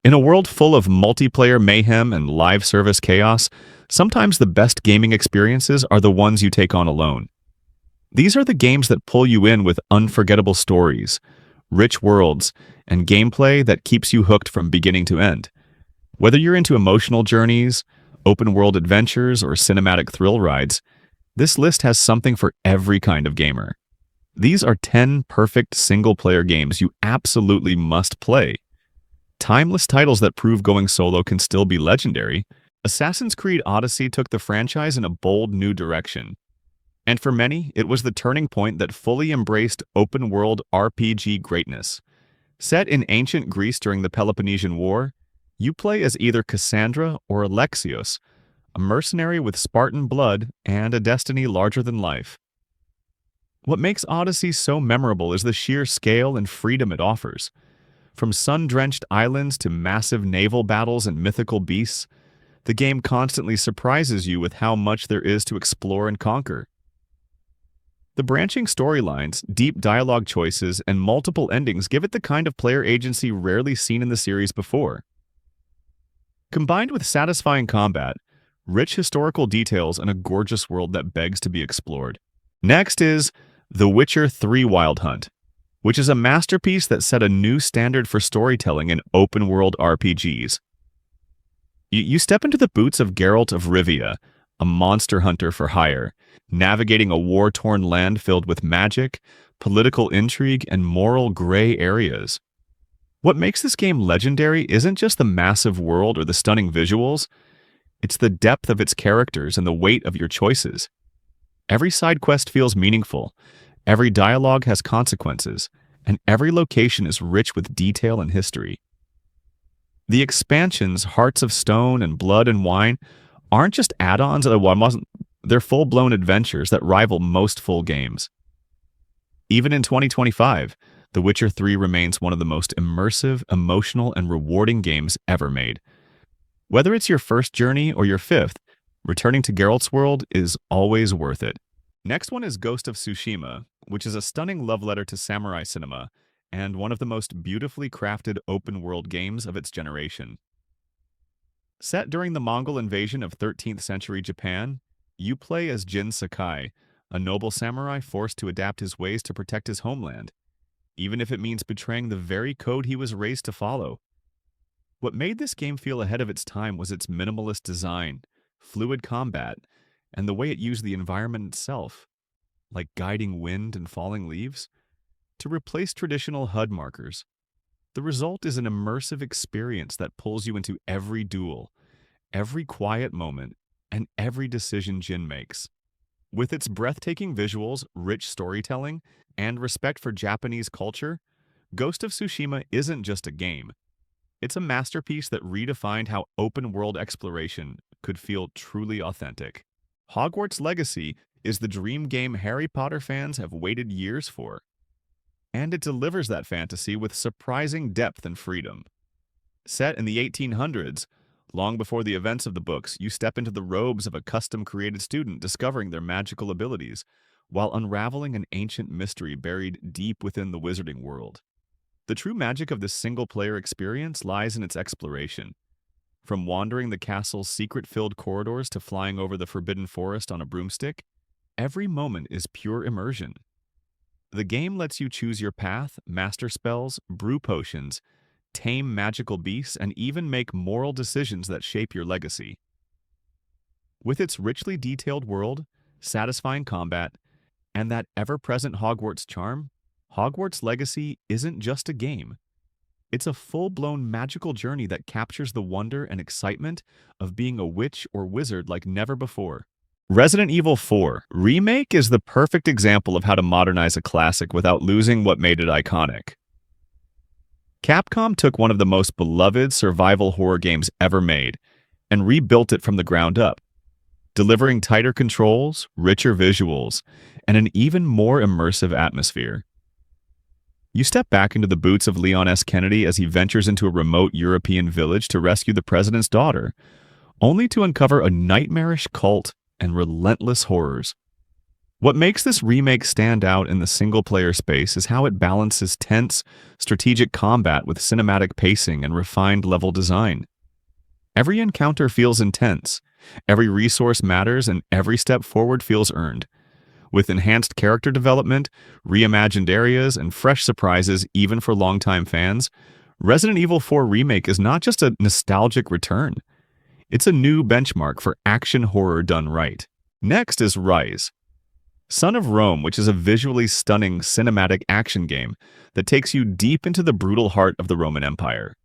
In a world full of multiplayer mayhem and live service chaos, sometimes the best gaming experiences are the ones you take on alone. These are the games that pull you in with unforgettable stories, rich worlds, and gameplay that keeps you hooked from beginning to end. Whether you're into emotional journeys, open-world adventures, or cinematic thrill rides, this list has something for every kind of gamer. These are 10 perfect single-player games you absolutely must play. Timeless titles that prove going solo can still be legendary. Assassin's Creed Odyssey took the franchise in a bold new direction. And for many, it was the turning point that fully embraced open-world RPG greatness. Set in ancient Greece during the Peloponnesian War, you play as either Cassandra or Alexios, a mercenary with Spartan blood and a destiny larger than life. What makes Odyssey so memorable is the sheer scale and freedom it offers. From sun-drenched islands to massive naval battles and mythical beasts, the game constantly surprises you with how much there is to explore and conquer. The branching storylines, deep dialogue choices, and multiple endings give it the kind of player agency rarely seen in the series before. Combined with satisfying combat, rich historical details, and a gorgeous world that begs to be explored. Next is The Witcher 3 Wild Hunt, which is a masterpiece that set a new standard for storytelling in open-world RPGs. You step into the boots of Geralt of Rivia, a monster hunter for hire, navigating a war-torn land filled with magic, political intrigue, and moral gray areas. What makes this game legendary isn't just the massive world or the stunning visuals, it's the depth of its characters and the weight of your choices. Every side quest feels meaningful, every dialogue has consequences, and every location is rich with detail and history. The expansions, Hearts of Stone and Blood and Wine, aren't just add-ons, they're full-blown adventures that rival most full games. Even in 2025, The Witcher 3 remains one of the most immersive, emotional, and rewarding games ever made. Whether it's your first journey or your fifth, returning to Geralt's world is always worth it. Next one is Ghost of Tsushima, which is a stunning love letter to samurai cinema and one of the most beautifully crafted open-world games of its generation. Set during the Mongol invasion of 13th century Japan, you play as Jin Sakai, a noble samurai forced to adapt his ways to protect his homeland, even if it means betraying the very code he was raised to follow. What made this game feel ahead of its time was its minimalist design, fluid combat, and the way it used the environment itself, like guiding wind and falling leaves, to replace traditional HUD markers. The result is an immersive experience that pulls you into every duel, every quiet moment, and every decision Jin makes. With its breathtaking visuals, rich storytelling, and respect for Japanese culture, Ghost of Tsushima isn't just a game. It's a masterpiece that redefined how open-world exploration could feel truly authentic. Hogwarts Legacy is the dream game Harry Potter fans have waited years for, and it delivers that fantasy with surprising depth and freedom. Set in the 1800s, long before the events of the books, you step into the robes of a custom-created student discovering their magical abilities, while unraveling an ancient mystery buried deep within the wizarding world. The true magic of this single-player experience lies in its exploration. From wandering the castle's secret-filled corridors to flying over the forbidden forest on a broomstick, every moment is pure immersion. The game lets you choose your path, master spells, brew potions, tame magical beasts, and even make moral decisions that shape your legacy. With its richly detailed world, satisfying combat, and that ever-present Hogwarts charm, Hogwarts Legacy isn't just a game. It's a full-blown magical journey that captures the wonder and excitement of being a witch or wizard like never before. Resident Evil 4 Remake is the perfect example of how to modernize a classic without losing what made it iconic. Capcom took one of the most beloved survival horror games ever made and rebuilt it from the ground up, delivering tighter controls, richer visuals, and an even more immersive atmosphere. You step back into the boots of Leon S. Kennedy as he ventures into a remote European village to rescue the president's daughter, only to uncover a nightmarish cult and relentless horrors. What makes this remake stand out in the single-player space is how it balances tense, strategic combat with cinematic pacing and refined level design. Every encounter feels intense, every resource matters, and every step forward feels earned. With enhanced character development, reimagined areas, and fresh surprises even for longtime fans, Resident Evil 4 Remake is not just a nostalgic return. It's a new benchmark for action horror done right. Next is Rise, Son of Rome, which is a visually stunning cinematic action game that takes you deep into the brutal heart of the Roman Empire.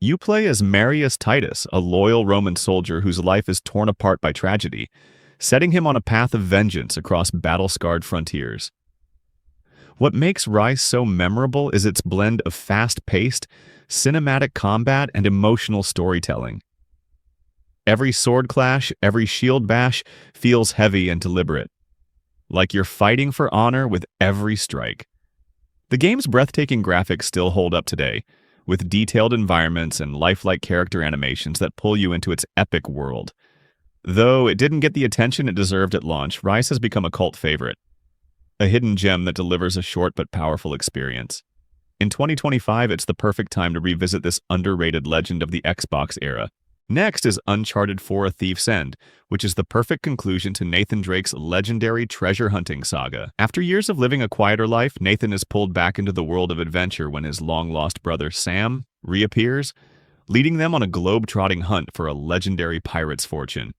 You play as Marius Titus, a loyal Roman soldier whose life is torn apart by tragedy, setting him on a path of vengeance across battle-scarred frontiers. What makes Rise so memorable is its blend of fast-paced, cinematic combat and emotional storytelling. Every sword clash, every shield bash feels heavy and deliberate, like you're fighting for honor with every strike. The game's breathtaking graphics still hold up today, with detailed environments and lifelike character animations that pull you into its epic world. Though it didn't get the attention it deserved at launch, Rise has become a cult favorite, a hidden gem that delivers a short but powerful experience. In 2025, it's the perfect time to revisit this underrated legend of the Xbox era. Next is Uncharted 4: A Thief's End, which is the perfect conclusion to Nathan Drake's legendary treasure hunting saga. After years of living a quieter life, Nathan is pulled back into the world of adventure when his long-lost brother Sam reappears, leading them on a globe-trotting hunt for a legendary pirate's fortune.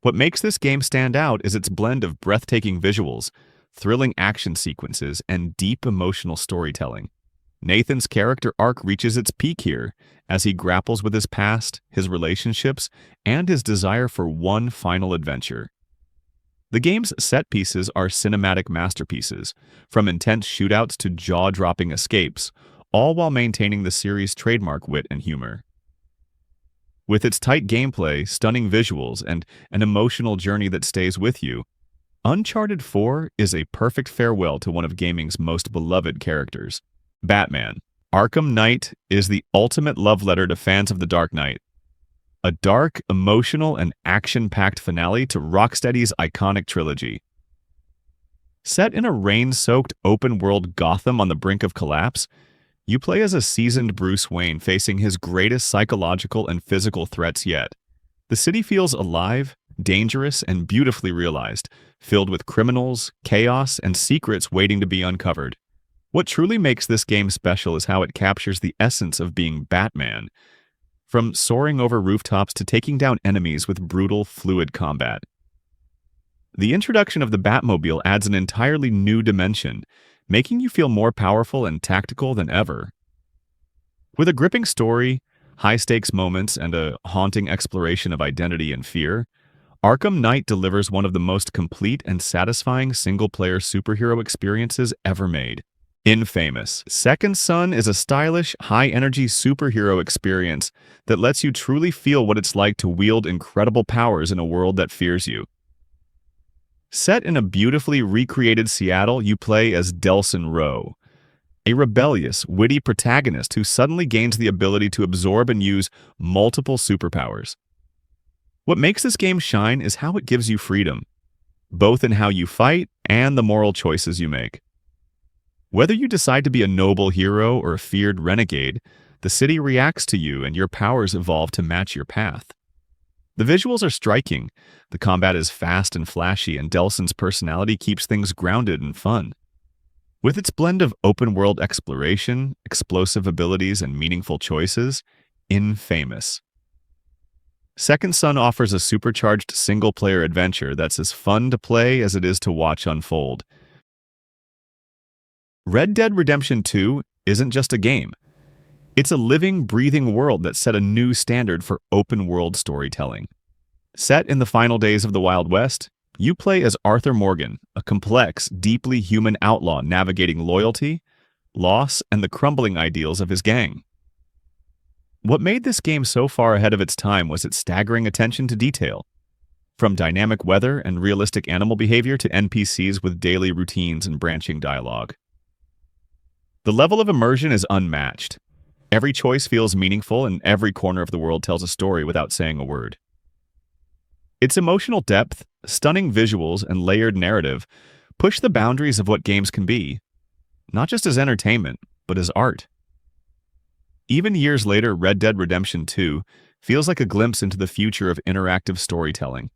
What makes this game stand out is its blend of breathtaking visuals, thrilling action sequences, and deep emotional storytelling. Nathan's character arc reaches its peak here as he grapples with his past, his relationships, and his desire for one final adventure. The game's set pieces are cinematic masterpieces, from intense shootouts to jaw-dropping escapes, all while maintaining the series' trademark wit and humor. With its tight gameplay, stunning visuals, and an emotional journey that stays with you, Uncharted 4 is a perfect farewell to one of gaming's most beloved characters, Batman. Arkham Knight is the ultimate love letter to fans of The Dark Knight. A dark, emotional, and action-packed finale to Rocksteady's iconic trilogy. Set in a rain-soaked open-world Gotham on the brink of collapse, you play as a seasoned Bruce Wayne facing his greatest psychological and physical threats yet. The city feels alive, dangerous, and beautifully realized, filled with criminals, chaos, and secrets waiting to be uncovered. What truly makes this game special is how it captures the essence of being Batman, from soaring over rooftops to taking down enemies with brutal, fluid combat. The introduction of the Batmobile adds an entirely new dimension, making you feel more powerful and tactical than ever. With a gripping story, high-stakes moments, and a haunting exploration of identity and fear, Arkham Knight delivers one of the most complete and satisfying single-player superhero experiences ever made. Infamous. Second Son is a stylish, high-energy superhero experience that lets you truly feel what it's like to wield incredible powers in a world that fears you. Set in a beautifully recreated Seattle, you play as Delsin Rowe, a rebellious, witty protagonist who suddenly gains the ability to absorb and use multiple superpowers. What makes this game shine is how it gives you freedom, both in how you fight and the moral choices you make. Whether you decide to be a noble hero or a feared renegade, the city reacts to you and your powers evolve to match your path. The visuals are striking, the combat is fast and flashy, and Delsin's personality keeps things grounded and fun. With its blend of open-world exploration, explosive abilities, and meaningful choices, Infamous. Second Son offers a supercharged single-player adventure that's as fun to play as it is to watch unfold. Red Dead Redemption 2 isn't just a game. It's a living, breathing world that set a new standard for open-world storytelling. Set in the final days of the Wild West, you play as Arthur Morgan, a complex, deeply human outlaw navigating loyalty, loss, and the crumbling ideals of his gang. What made this game so far ahead of its time was its staggering attention to detail. From dynamic weather and realistic animal behavior to NPCs with daily routines and branching dialogue. The level of immersion is unmatched. Every choice feels meaningful, and every corner of the world tells a story without saying a word. Its emotional depth, stunning visuals and layered narrative push the boundaries of what games can be, not just as entertainment, but as art. Even years later, Red Dead Redemption 2 feels like a glimpse into the future of interactive storytelling.